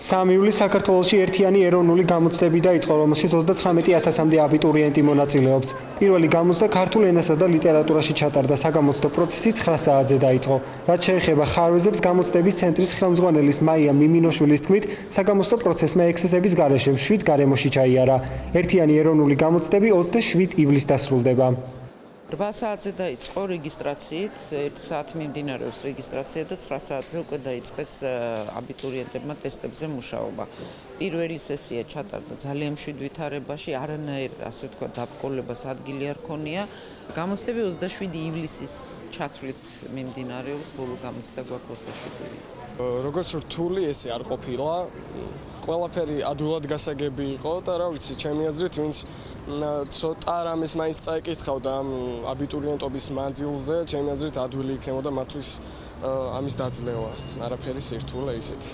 3 ივლისს საქართველოში ერთიანი ეროვნული გამოცდები დაიწყო, რომელშიც 39,000-მდე აბიტურიენტი მონაწილეობს. პირველი გამოცდა ქართულ ენასა და ლიტერატურაში ჩატარდა, საგამოცდო პროცესი 9 საათზე დაიწყო. რაც შეეხება ხარვეზებს, გამოცდების ცენტრის ხელმძღვანელის მაია მიმინოშვილის თქმით, საგამოცდო პროცესმა ექსესების გარეშე 7 გარემოში ჩაიარა. ერთიანი ეროვნული გამოცდები 27 ივლისს დასრულდება. 8 საათზე დაიწყო რეგისტრაციით, 1 საათი მიმდინარეობს რეგისტრაცია და 9 საათზე უკვე დაიწყეს აბიტურიენტებმა ტესტებზე მუშაობა. პირველი სესია ჩატარდა ძალიან მშვიდ ვითარებაში, არანაირ, ასე ვთქვათ, დაბრკოლებას ადგილი არ ქონია. გამოცდები 27 ივლისის ჩათვლით მიმდინარეობს, ბოლო გამოცდა გვაქვს 27 ივლისს. როგორც რთული ესე არ ყოფილა, ყველაფერი ადვილად გასაგები იყო და რა ვიცი, ჩემი აზრით, ვინც ცოტა რამეს მაინც წაიკითხავდა ამ აბიტურიენტობის მანძილზე, ჩემი აზრით ადვილი იქნებოდა მათთვის ამის დაძლევა. არაფერი სირთულე ისეთი.